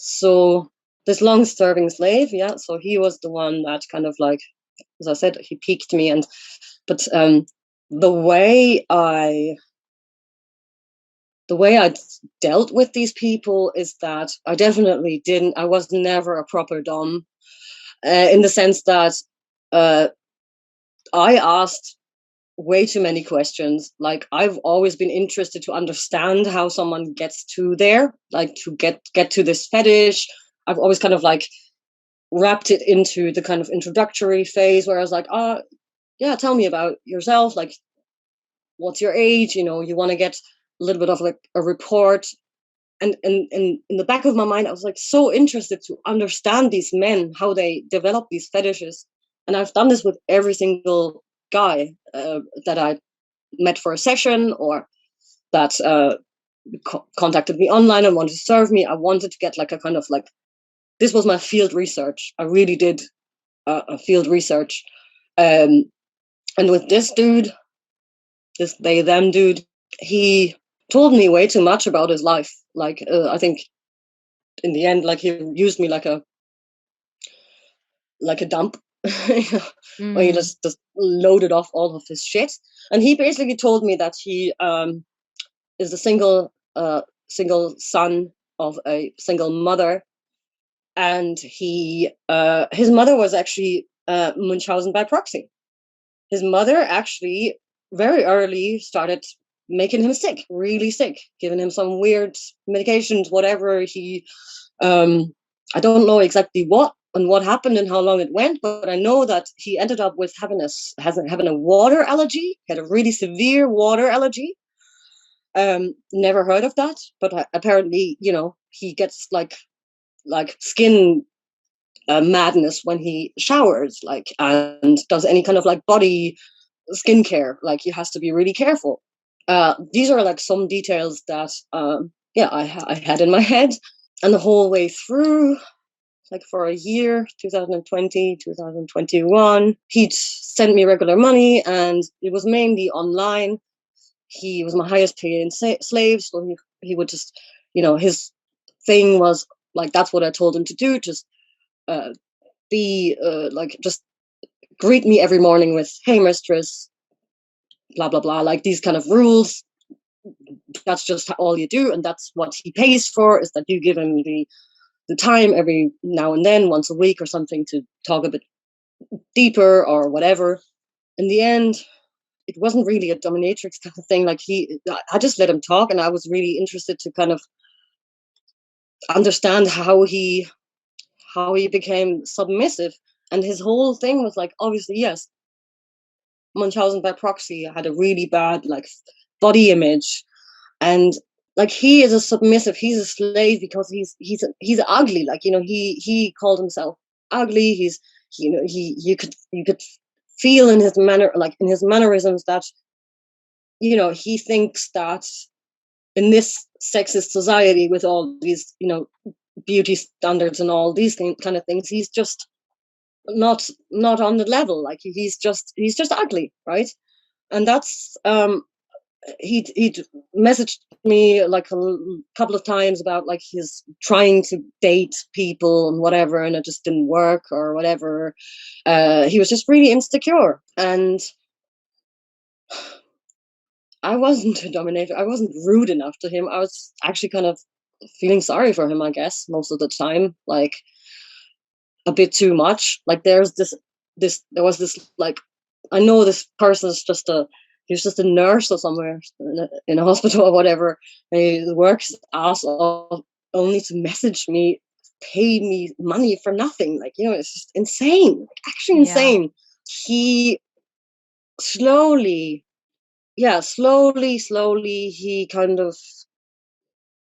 So this long-serving slave, yeah, so he was the one that kind of like, as I said, he piqued me. But the way I dealt with these people is that I was never a proper dom, in the sense that I asked way too many questions. Like, I've always been interested to understand how someone gets to there, like to get to this fetish. I've always kind of like wrapped it into the kind of introductory phase where I was like, oh yeah, tell me about yourself, like what's your age, you want to get a little bit of like a report. And in the back of my mind, I was like so interested to understand these men, how they develop these fetishes. And I've done this with every single guy that I met for a session, or that contacted me online and wanted to serve me. I wanted to get like a kind of like, this was my field research. I really did a field research. And with this dude, this they them dude, he told me way too much about his life. Like, I think in the end, like, he used me like a dump. Where he just loaded off all of his shit. And he basically told me that he is a single son of a single mother, and his mother was actually Munchausen by proxy. His mother actually very early started making him sick, really sick, giving him some weird medications, whatever. I don't know exactly what and what happened and how long it went, but I know that he ended up with having a water allergy. He had a really severe water allergy. Never heard of that, but apparently, he gets like skin madness when he showers, like, and does any kind of like body skincare. Like, he has to be really careful. These are like some details that, I had in my head, and the whole way through, like for a year, 2020, 2021, he'd send me regular money, and it was mainly online. He was my highest paying slave, so he would just, his thing was like, that's what I told him to do, just be like, just greet me every morning with, hey mistress, blah blah blah, like these kind of rules. That's just all you do, and that's what he pays for, is that you give him the time every now and then, once a week or something, to talk a bit deeper or whatever. In the end, it wasn't really a dominatrix kind of thing. Like, I just let him talk, and I was really interested to kind of understand how he became submissive. And his whole thing was like, obviously, yes, Munchausen by proxy had a really bad like body image, and like, he is a submissive, he's a slave because he's ugly. Like, he called himself ugly. You could feel in his manner, like in his mannerisms, that he thinks that in this sexist society, with all these beauty standards and all these kind of things, he's just not on the level. Like, he's just ugly, right? And that's he'd messaged me like a couple of times about like he's trying to date people and whatever, and it just didn't work or whatever. He was just really insecure, and I wasn't a dominator. I wasn't rude enough to him. I was actually kind of feeling sorry for him, I guess, most of the time, like a bit too much. Like, there was this like, I know this person is he was just a nurse or somewhere in a hospital or whatever. And he works ass off only to message me, pay me money for nothing. Like, it's just insane, like, actually insane. He slowly, he kind of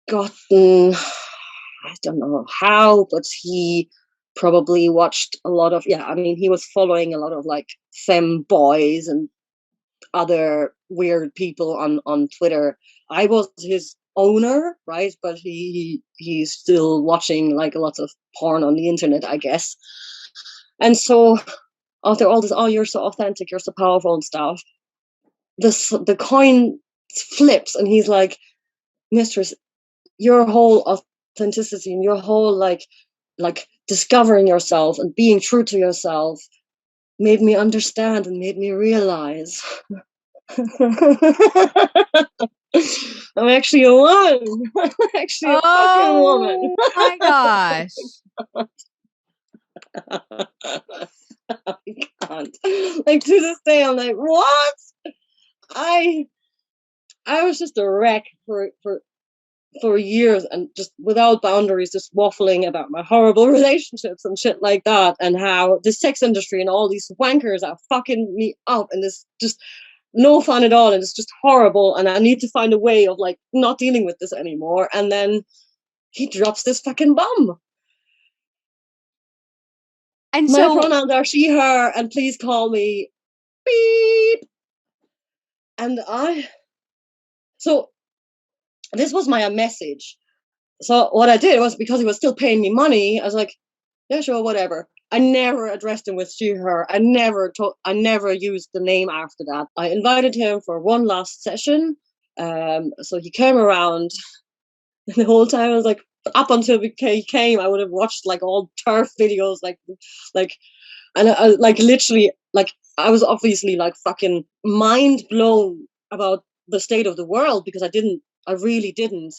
gotten, I don't know how, but he probably watched a lot of, he was following a lot of like femme boys and other weird people on Twitter. I was his owner, right? But he's still watching like lots of porn on the internet, I guess. And so after all this, oh, you're so authentic, you're so powerful and stuff, the coin flips, and he's like, mistress, your whole authenticity and your whole like discovering yourself and being true to yourself made me understand and made me realize I'm actually a woman. I'm actually a fucking woman. Oh my gosh. I can't. Like to this day, I'm like, what? I was just a wreck for years and just without boundaries, just waffling about my horrible relationships and shit like that, and how the sex industry and all these wankers are fucking me up, and this just no fun at all, and it's just horrible, and I need to find a way of like not dealing with this anymore. And then he drops this fucking bomb. And My so pronouns are she, her, and please call me beep. And so this was my message. So what I did was, because he was still paying me money, I was like, yeah, sure, whatever. I never addressed him with she, her. I never used the name after that. I invited him for one last session. So he came around, and the whole time I was like, up until he came, I would have watched like all turf videos, like, and I like literally, like, I was obviously like fucking mind blown about the state of the world, because I really didn't.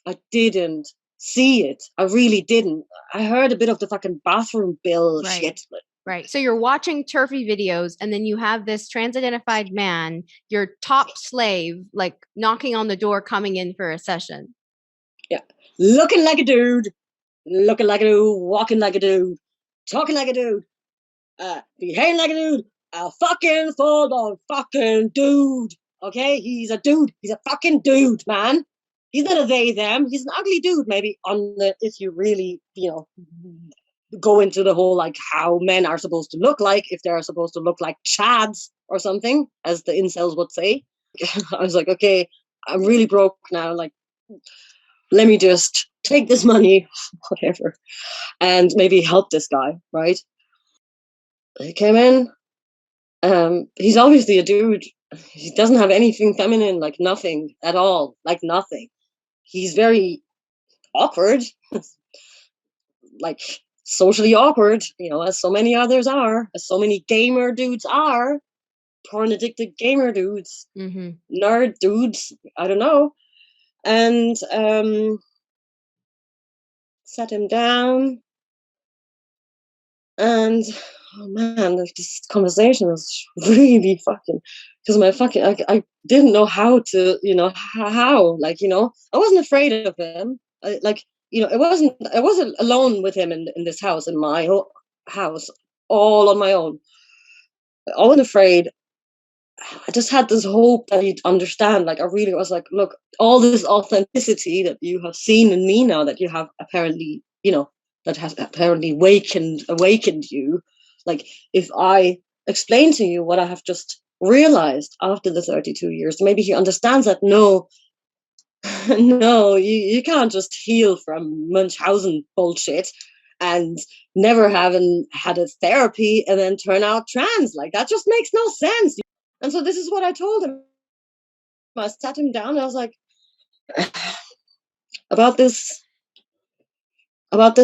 I didn't see it. I really didn't. I heard a bit of the fucking bathroom bill shit. Right. So you're watching turfy videos, and then you have this trans-identified man, your top slave, like knocking on the door, coming in for a session. Yeah. Looking like a dude, walking like a dude, talking like a dude, behaving like a dude, a fucking full-on fucking dude. Okay? He's a dude. He's a fucking dude, man. He's not a they, them. He's an ugly dude, maybe, if you really, go into the whole, like, how men are supposed to look like, if they're supposed to look like chads or something, as the incels would say. I was like, okay, I'm really broke now. Like, let me just take this money, whatever, and maybe help this guy, right? He came in. He's obviously a dude. He doesn't have anything feminine, like nothing at all, like nothing. He's very awkward, like socially awkward, as so many others are, as so many gamer dudes are, porn addicted gamer dudes, nerd dudes, I don't know. And sat him down, and oh man, this conversation was really fucking, because I didn't know how to, how, like, I wasn't afraid of him. I wasn't alone with him in this house, in my house, all on my own. I wasn't afraid. I just had this hope that he'd understand. Like, I really was like, look, all this authenticity that you have seen in me now, that you have apparently, that has apparently awakened you. Like, if I explain to you what I have just realized after the 32 years, maybe he understands that no, no, you can't just heal from Munchausen bullshit and never having had a therapy and then turn out trans. Like, that just makes no sense. And so this is what I told him. I sat him down and I was like, about this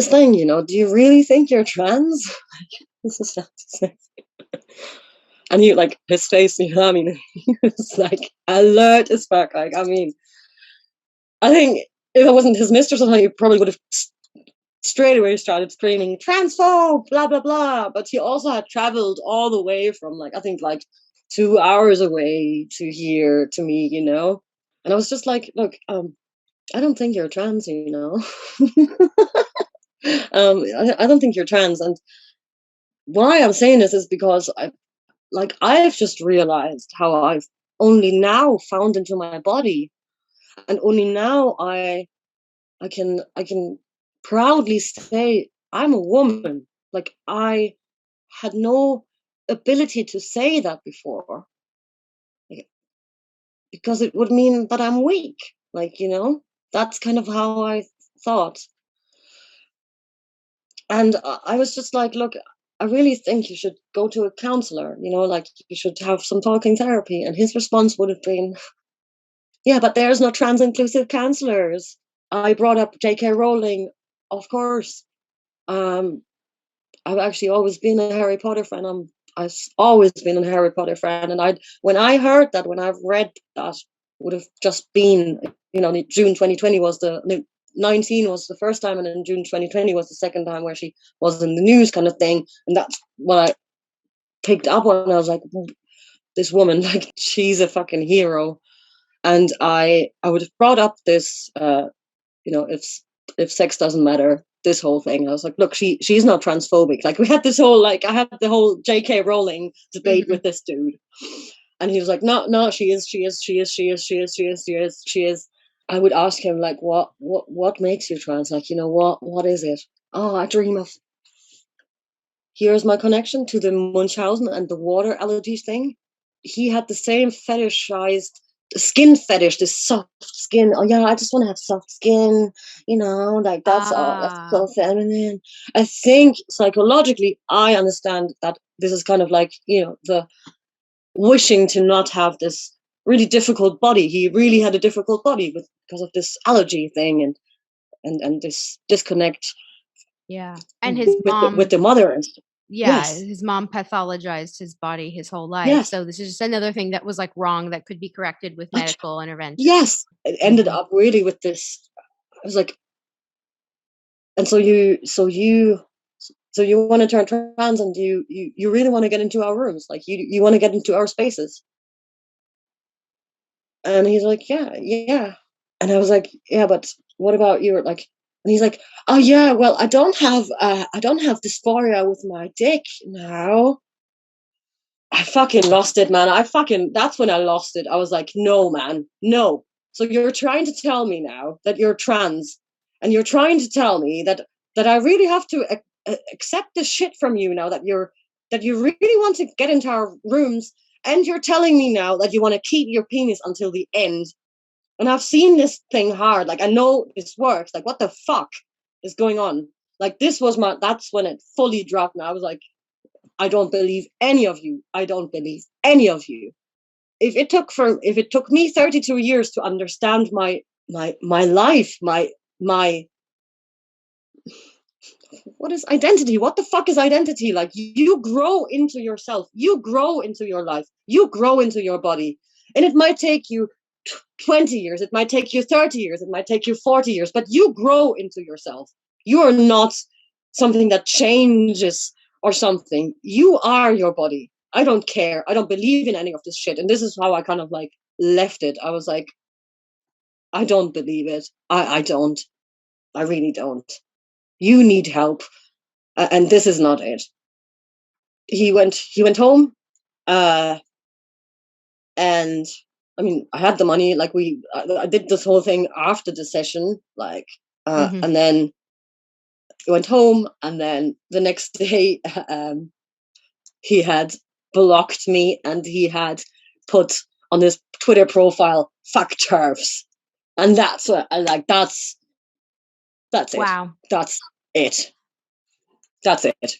thing, do you really think you're trans? This is and he, like, his face, he was like alert as fuck. Like, I mean, I think if it wasn't his mistress or something, he probably would have straight away started screaming transphobe, blah blah blah. But he also had traveled all the way from, like, I think like 2 hours away to here to me, and I was just like, look, I don't think you're trans, I don't think you're trans. And why I'm saying this is because I've just realized how I've only now found into my body, and only now I can proudly say I'm a woman. Like, I had no ability to say that before, like, because it would mean that I'm weak. Like, that's kind of how I thought. And I was just like, look, I really think you should go to a counselor, like, you should have some talking therapy. And his response would have been, yeah, but there's no trans inclusive counselors. I brought up J.K. Rowling, of course. I've actually always been a Harry Potter fan. I've always been a Harry Potter fan, and when I heard that, when I've read that, would have just been, June 2020 was the 19 was the first time, and then June 2020 was the second time where she was in the news, kind of thing, and that's what I picked up on. I was like, this woman, like, she's a fucking hero, and I would have brought up this, if sex doesn't matter, this whole thing. I was like, look, she's not transphobic. Like, we had this whole, like, I had the whole J.K. Rowling debate with this dude, and he was like, no, she is. I would ask him, like, what makes you trans? Like, what is it? Oh, I dream of. Here's my connection to the Munchausen and the water allergies thing. He had the same fetishized skin fetish, this soft skin. Oh yeah, I just want to have soft skin, like that's so feminine. I think psychologically I understand that this is kind of like, the wishing to not have this really difficult body. He really had a difficult body because of this allergy thing, and this disconnect. Yeah. And his mom with the mother and stuff. Yeah, Yes. his mom pathologized his body his whole life. Yes. So this is just another thing that was like wrong that could be corrected with medical intervention. Yes. It ended up really with this. I was like, and so you want to turn trans, and you really want to get into our rooms, like you want to get into our spaces. And he's like, yeah. And I was like, yeah, but what about you? Like, and he's like, oh yeah, well, I don't have dysphoria with my dick now. I fucking lost it, man. That's when I lost it. I was like, no, man, no. So you're trying to tell me now that you're trans, and you're trying to tell me that I really have to accept this shit from you now, that you really want to get into our rooms, and you're telling me now that you want to keep your penis until the end. And I've seen this thing hard. Like, I know this works. Like, what the fuck is going on? Like, that's when it fully dropped. And I was like, I don't believe any of you. I don't believe any of you. If it took me 32 years to understand my life, my what is identity? What the fuck is identity? Like, you grow into yourself, you grow into your life, you grow into your body. And it might take you 20 years, it might take you 30 years, it might take you 40 years, but you grow into yourself. You are not something that changes or something. You are your body. I don't care. I don't believe in any of this shit. And this is how I kind of like left it. I was like, I don't believe it. I don't. I really don't. You need help. And this is not it. He went home. And I mean, I had the money. Like, I did this whole thing after the session, like, and then he went home, and then the next day, he had blocked me, and he had put on his Twitter profile, "fuck TERFs," and that's what I like. That's it. Wow. That's it. That's it.